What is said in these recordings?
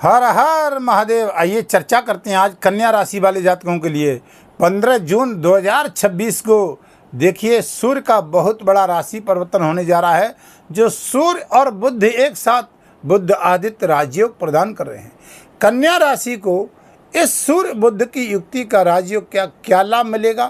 हर हर महादेव। आइए चर्चा करते हैं आज कन्या राशि वाले जातकों के लिए 15 जून 2026 को। देखिए सूर्य का बहुत बड़ा राशि परिवर्तन होने जा रहा है, जो सूर्य और बुध एक साथ बुध आदित्य राजयोग प्रदान कर रहे हैं। कन्या राशि को इस सूर्य बुध की युक्ति का राजयोग क्या लाभ मिलेगा,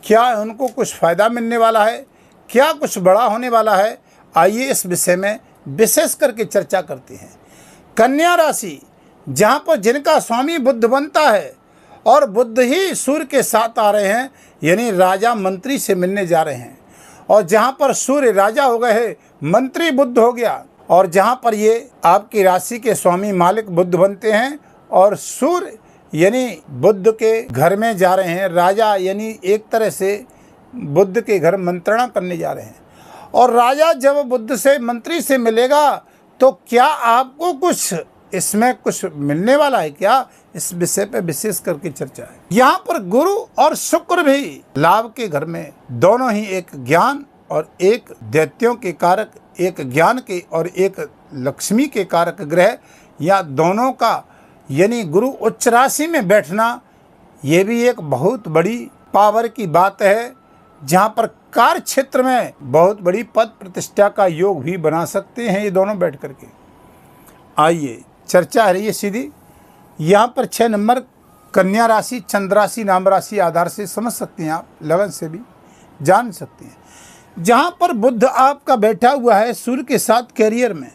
क्या उनको कुछ फायदा मिलने वाला है, क्या कुछ बड़ा होने वाला है, आइए इस विषय में विशेष करके चर्चा करते हैं। कन्या राशि जहाँ पर जिनका स्वामी बुध बनता है और बुध ही सूर्य के साथ आ रहे हैं, यानी राजा मंत्री से मिलने जा रहे हैं, और जहाँ पर सूर्य राजा हो गए हैं, मंत्री बुध हो गया, और जहाँ पर ये आपकी राशि के स्वामी मालिक बुध बनते हैं और सूर्य यानी बुध के घर में जा रहे हैं, राजा यानी एक तरह से बुध के घर मंत्रणा करने जा रहे हैं। और राजा जब बुध से मंत्री से मिलेगा तो क्या आपको कुछ इसमें कुछ मिलने वाला है क्या, इस विषय पे विशेष करके चर्चा है। यहाँ पर गुरु और शुक्र भी लाभ के घर में, दोनों ही एक ज्ञान और एक दैत्यों के कारक, एक ज्ञान के और एक लक्ष्मी के कारक ग्रह, या दोनों का यानी गुरु उच्च राशि में बैठना, ये भी एक बहुत बड़ी पावर की बात है, जहाँ पर कार्य क्षेत्र में बहुत बड़ी पद प्रतिष्ठा का योग भी बना सकते हैं ये दोनों बैठ करके। आइए चर्चा है ये सीधी। यहाँ पर 6 नंबर कन्या राशि चंद्र राशि नाम राशि आधार से समझ सकते हैं, आप लगन से भी जान सकते हैं। जहाँ पर बुध आपका बैठा हुआ है सूर्य के साथ कैरियर में,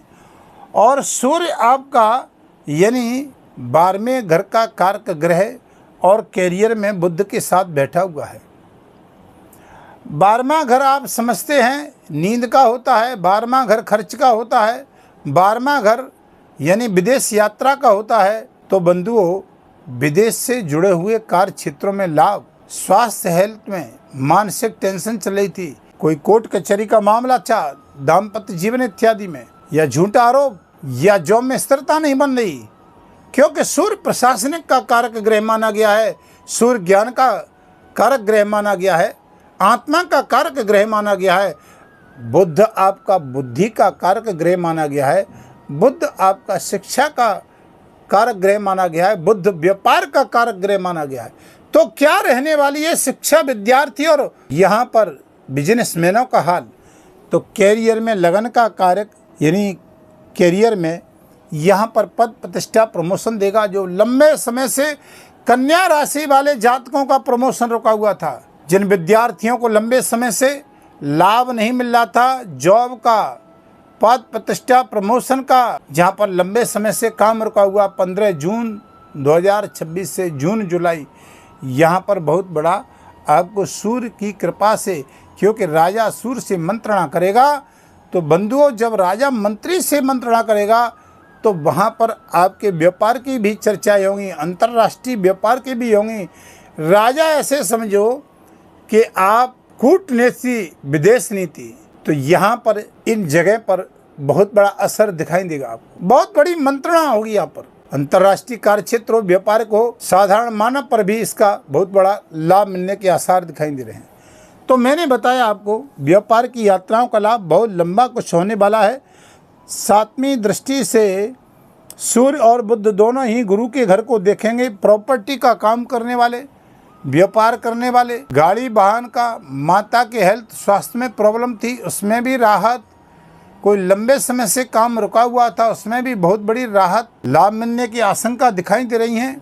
और सूर्य आपका यानी 12वें घर का कारक ग्रह और कैरियर में बुध के साथ बैठा हुआ है। 12वां घर आप समझते हैं नींद का होता है, 12वां घर खर्च का होता है, 12वां घर यानी विदेश यात्रा का होता है। तो बंधुओं, विदेश से जुड़े हुए कार्य क्षेत्रों में लाभ, स्वास्थ्य हेल्थ में मानसिक टेंशन चल रही थी, कोई कोर्ट कचहरी का मामला था, दाम्पत्य जीवन इत्यादि में, या झूठा आरोप, या जॉब में स्थिरता नहीं बन रही, क्योंकि सूर्य प्रशासनिक का कारक ग्रह माना गया है, सूर्य ज्ञान का कारक ग्रह माना गया है, आत्मा का कारक ग्रह माना गया है, बुध आपका बुद्धि का कारक ग्रह माना गया है, बुध आपका शिक्षा का कारक ग्रह माना गया है, बुध व्यापार का कारक ग्रह माना गया है। तो क्या रहने वाली है शिक्षा विद्यार्थी और यहाँ पर बिजनेसमैनों का हाल। तो कैरियर में लगन का कारक यानी कैरियर में यहाँ पर पद प्रतिष्ठा प्रमोशन देगा, जो लंबे समय से कन्या राशि वाले जातकों का प्रमोशन रुका हुआ था, जिन विद्यार्थियों को लंबे समय से लाभ नहीं मिल रहा था, जॉब का, पद प्रतिष्ठा प्रमोशन का, जहां पर लंबे समय से काम रुका हुआ, 15 जून 2026 से जून जुलाई, यहां पर बहुत बड़ा आपको सूर्य की कृपा से, क्योंकि राजा सूर्य से मंत्रणा करेगा, तो बंधुओं जब राजा मंत्री से मंत्रणा करेगा तो वहां पर आपके व्यापार की भी चर्चाएं होंगी, अंतर्राष्ट्रीय व्यापार की भी होंगी। राजा ऐसे समझो कि आप कूटनीति, विदेश नीति, तो यहाँ पर इन जगह पर बहुत बड़ा असर दिखाई देगा आपको, बहुत बड़ी मंत्रणा होगी यहाँ पर। अंतर्राष्ट्रीय कार्य क्षेत्र हो, व्यापारिक हो, साधारण मानव पर भी इसका बहुत बड़ा लाभ मिलने के आसार दिखाई दे रहे हैं। तो मैंने बताया आपको व्यापार की यात्राओं का लाभ बहुत लंबा कुछ होने वाला है। 7वीं दृष्टि से सूर्य और बुध दोनों ही गुरु के घर को देखेंगे। प्रॉपर्टी का काम करने वाले, व्यापार करने वाले, गाड़ी वाहन का, माता के हेल्थ स्वास्थ्य में प्रॉब्लम थी उसमें भी राहत, कोई लंबे समय से काम रुका हुआ था उसमें भी बहुत बड़ी राहत, लाभ मिलने की आशंका दिखाई दे रही हैं।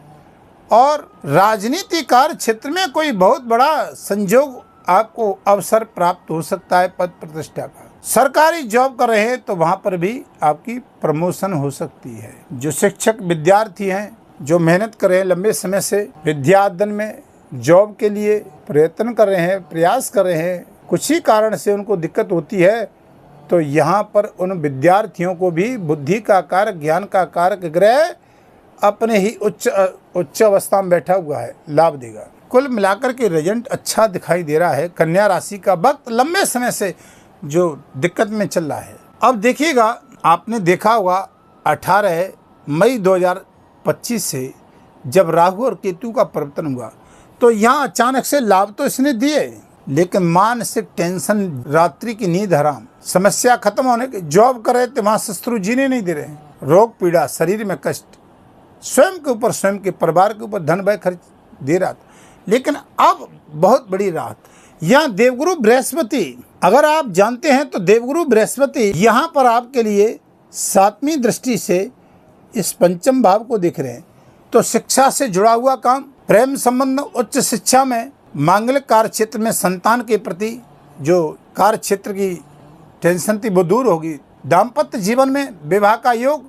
और राजनीति कार्य क्षेत्र में कोई बहुत बड़ा संजोग आपको अवसर प्राप्त हो सकता है, पद प्रतिष्ठा का। सरकारी जॉब कर रहे हैं तो वहाँ पर भी आपकी प्रमोशन हो सकती है। जो शिक्षक विद्यार्थी हैं, जो मेहनत कर रहे हैं लंबे समय से विद्या अध्ययन में, जॉब के लिए प्रयत्न कर रहे हैं, प्रयास कर रहे हैं, कुछ ही कारण से उनको दिक्कत होती है, तो यहाँ पर उन विद्यार्थियों को भी बुद्धि का कारक, ज्ञान का कारक ग्रह अपने ही उच्च अवस्था में बैठा हुआ है, लाभ देगा। कुल मिलाकर के रिजल्ट अच्छा दिखाई दे रहा है। कन्या राशि का वक्त लंबे समय से जो दिक्कत में चल रहा है, अब देखिएगा, आपने देखा होगा 18 मई 2025 से जब राहु और केतु का परिवर्तन हुआ, तो यहाँ अचानक से लाभ तो इसने दिए, लेकिन मानसिक टेंशन, रात्रि की नींद हराम, समस्या खत्म होने की, जॉब कर रहे थे वहाँ शत्रु जीने नहीं दे रहे हैं, रोग पीड़ा, शरीर में कष्ट, स्वयं के ऊपर, स्वयं के परिवार के ऊपर धन व्यय खर्च दे रहा था। लेकिन अब बहुत बड़ी राहत, यहाँ देवगुरु बृहस्पति, अगर आप जानते हैं तो देवगुरु बृहस्पति यहाँ पर आपके लिए 7वीं दृष्टि से इस पंचम भाव को देख रहे हैं। तो शिक्षा से जुड़ा हुआ काम, प्रेम संबंध, उच्च शिक्षा में, मांगलिक कार्य क्षेत्र में संतान के प्रति जो कार्य क्षेत्र की टेंशन थी वो दूर होगी। दाम्पत्य जीवन में विवाह का योग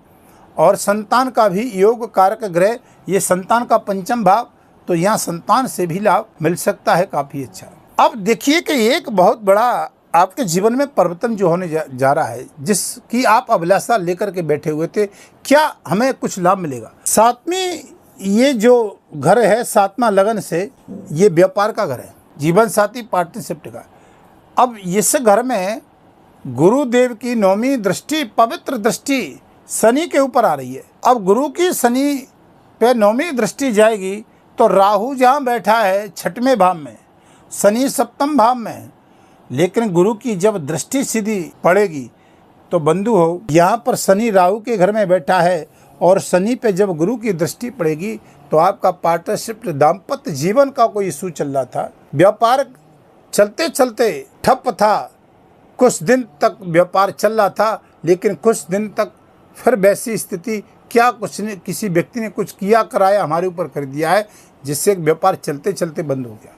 और संतान का भी योग कारक ग्रह, ये संतान का पंचम भाव, तो यहाँ संतान से भी लाभ मिल सकता है, काफ़ी अच्छा। अब देखिए कि एक बहुत बड़ा आपके जीवन में परिवर्तन जो होने जा रहा है, जिसकी आप अभिलाषा लेकर के बैठे हुए थे, क्या हमें कुछ लाभ मिलेगा। 7वीं ये जो घर है, 7वां लगन से, ये व्यापार का घर है, जीवन साथी पार्टनरशिप का। अब इस घर में गुरुदेव की 9वीं दृष्टि, पवित्र दृष्टि शनि के ऊपर आ रही है। अब गुरु की शनि पे 9वीं दृष्टि जाएगी तो राहु जहाँ बैठा है 6वें भाव में, शनि 7वें भाव में है। लेकिन गुरु की जब दृष्टि सीधी पड़ेगी तो बंधु हो, यहाँ पर शनि राहु के घर में बैठा है और शनि पे जब गुरु की दृष्टि पड़ेगी तो आपका पार्टनरशिप, दाम्पत्य जीवन का कोई इशू चल रहा था, व्यापार चलते चलते ठप था, कुछ दिन तक व्यापार चल रहा था, लेकिन कुछ दिन तक फिर वैसी स्थिति, क्या कुछ ने, किसी व्यक्ति ने कुछ किया कराया हमारे ऊपर कर दिया है, जिससे व्यापार चलते चलते बंद हो गया।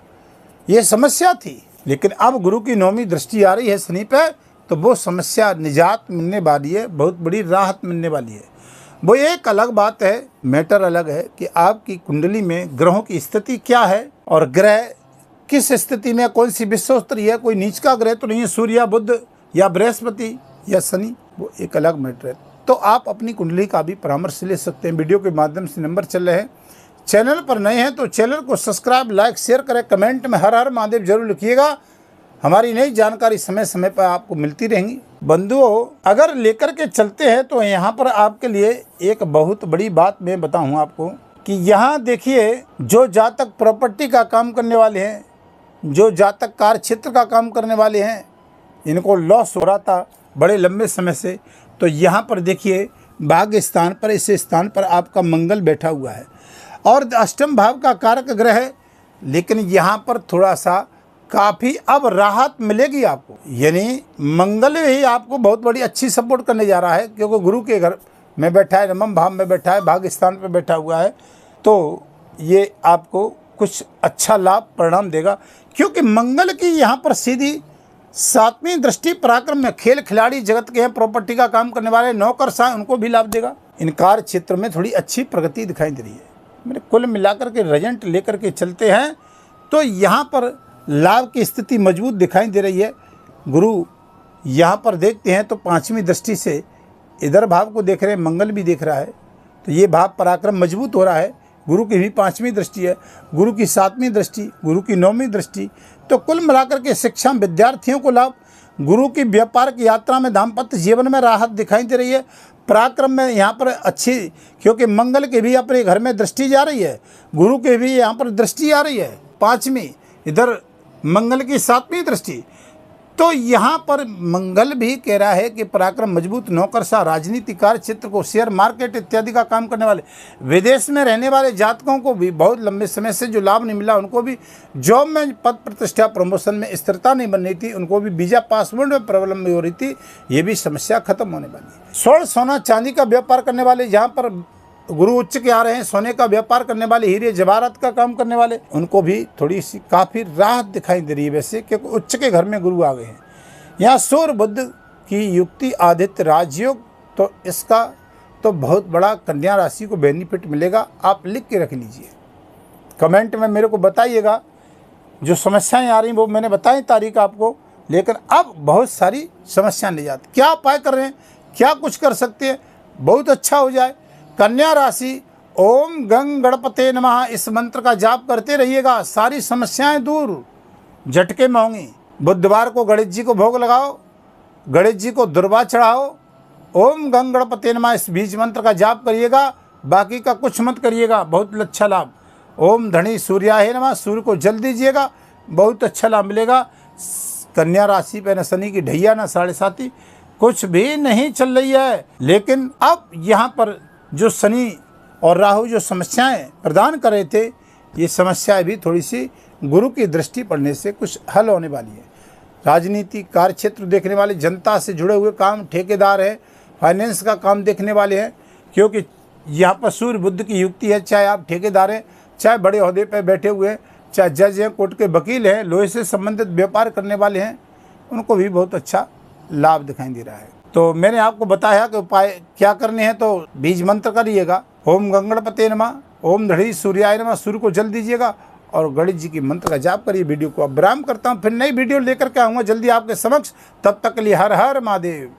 ये समस्या थी। लेकिन अब गुरु की 9वीं दृष्टि आ रही है शनि पे, तो वो समस्या निजात मिलने वाली है, बहुत बड़ी राहत मिलने वाली है। वो एक अलग बात है, मैटर अलग है कि आपकी कुंडली में ग्रहों की स्थिति क्या है और ग्रह किस स्थिति में, कौन सी विश्वस्तरी है, कोई नीच का ग्रह तो नहीं है, सूर्य, बुध या बृहस्पति या शनि, वो एक अलग मैटर है। तो आप अपनी कुंडली का भी परामर्श ले सकते हैं। वीडियो के माध्यम से नंबर चल रहे हैं। चैनल पर नए हैं तो चैनल को सब्सक्राइब, लाइक, शेयर करें, कमेंट में हर हर महादेव जरूर लिखिएगा। हमारी नई जानकारी समय समय पर आपको मिलती रहेंगी। बंधुओं, अगर लेकर के चलते हैं तो यहाँ पर आपके लिए एक बहुत बड़ी बात मैं बताऊँ आपको कि यहाँ देखिए, जो जातक प्रॉपर्टी का काम करने वाले हैं, जो जातक कार्य क्षेत्र का काम करने वाले हैं, इनको लॉस हो रहा था बड़े लंबे समय से, तो यहाँ पर देखिए भाग्य स्थान पर, इस स्थान पर आपका मंगल बैठा हुआ है और 8वें भाव का कारक ग्रह है। लेकिन यहाँ पर थोड़ा सा काफ़ी अब राहत मिलेगी आपको, यानी मंगल ही आपको बहुत बड़ी अच्छी सपोर्ट करने जा रहा है, क्योंकि गुरु के घर में बैठा है, 9वें भाव में बैठा है, भाग्य स्थान पर बैठा हुआ है। तो ये आपको कुछ अच्छा लाभ परिणाम देगा, क्योंकि मंगल की यहाँ पर सीधी 7वीं दृष्टि पराक्रम में, खेल खिलाड़ी जगत के हैं, प्रॉपर्टी का काम करने वाले नौकरशाह, उनको भी लाभ देगा। इन कार्य क्षेत्र में थोड़ी अच्छी प्रगति दिखाई दे रही है। मेरे कुल मिलाकर के रिजल्ट लेकर के चलते हैं तो यहाँ पर लाभ की स्थिति मजबूत दिखाई दे रही है। गुरु यहाँ पर देखते हैं तो 5वीं दृष्टि से इधर भाव को देख रहे हैं, मंगल भी देख रहा है, तो ये भाव पराक्रम मजबूत हो रहा है। गुरु की भी 5वीं दृष्टि है, गुरु की 7वीं दृष्टि, गुरु की 9वीं दृष्टि, तो कुल मिलाकर के शिक्षा में विद्यार्थियों को लाभ। गुरु की व्यापार की यात्रा में, दाम्पत्य जीवन में राहत दिखाई दे रही है। पराक्रम में यहाँ पर अच्छी, क्योंकि मंगल के भी अपने घर में दृष्टि जा रही है, गुरु के भी यहाँ पर दृष्टि आ रही है 5वीं, इधर मंगल की 7वीं दृष्टि। तो यहाँ पर मंगल भी कह रहा है कि पराक्रम मजबूत, नौकरशाह, राजनीति, कार्य क्षेत्र को, शेयर मार्केट इत्यादि का काम करने वाले, विदेश में रहने वाले जातकों को भी बहुत लंबे समय से जो लाभ नहीं मिला, उनको भी जॉब में पद प्रतिष्ठा, प्रमोशन में स्थिरता नहीं बन रही थी, उनको भी वीजा पासपोर्ट में प्रॉब्लम भी हो रही थी, ये भी समस्या खत्म होने वाली है। स्वर्ण, सोना, चांदी का व्यापार करने वाले, जहाँ पर गुरु उच्च के आ रहे हैं, सोने का व्यापार करने वाले, हीरे जवाहरात का काम करने वाले, उनको भी थोड़ी सी काफ़ी राहत दिखाई दे रही है वैसे, क्योंकि उच्च के घर में गुरु आ गए हैं। यहाँ सूर्य बुध की युक्ति, आदित्य राजयोग, तो इसका तो बहुत बड़ा कन्या राशि को बेनिफिट मिलेगा। आप लिख के रख लीजिए, कमेंट में मेरे को बताइएगा। जो समस्याएं आ रही वो मैंने बताई तारीख आपको, लेकिन अब बहुत सारी समस्याएं ले जाती। क्या उपाय कर रहे हैं, क्या कुछ कर सकते हैं, बहुत अच्छा हो जाए। कन्या राशि, ओम गंग गणपते नमः, इस मंत्र का जाप करते रहिएगा, सारी समस्याएं दूर झटके में होंगी। बुधवार को गणेश जी को भोग लगाओ, गणेश जी को दुर्वा चढ़ाओ, ओम गंग गणपते नमः इस बीज मंत्र का जाप करिएगा, बाकी का कुछ मत करिएगा, बहुत अच्छा लाभ। ओम धनी सूर्याय नमः, सूर्य को जल दीजिएगा, बहुत अच्छा लाभ मिलेगा। कन्या राशि पे न शनि की ढैया न 7.5, कुछ भी नहीं चल रही है। लेकिन अब यहाँ पर जो शनि और राहु जो समस्याएं प्रदान कर रहे थे, ये समस्याएं भी थोड़ी सी गुरु की दृष्टि पड़ने से कुछ हल होने वाली है। राजनीति, कार्य क्षेत्र देखने वाले, जनता से जुड़े हुए काम, ठेकेदार है, फाइनेंस का काम देखने वाले हैं, क्योंकि यहाँ पर सूर्य बुध की युक्ति है। चाहे आप ठेकेदार हैं, चाहे बड़े ओहदे पर बैठे हुए हैं, चाहे जज हैं, कोर्ट के वकील हैं, लोहे से संबंधित व्यापार करने वाले हैं, उनको भी बहुत अच्छा लाभ दिखाई दे रहा है। तो मैंने आपको बताया कि उपाय क्या करने हैं, तो बीज मंत्र करिएगा, ओम गंगणपते नमः, ओम धड़ी सूर्याय नमः, सूर्य को जल दीजिएगा और गणेश जी की मंत्र का जाप करिए। वीडियो को अब विराम करता हूँ, फिर नई वीडियो लेकर के आऊँगा जल्दी आपके समक्ष। तब तक के लिए हर हर महादेव।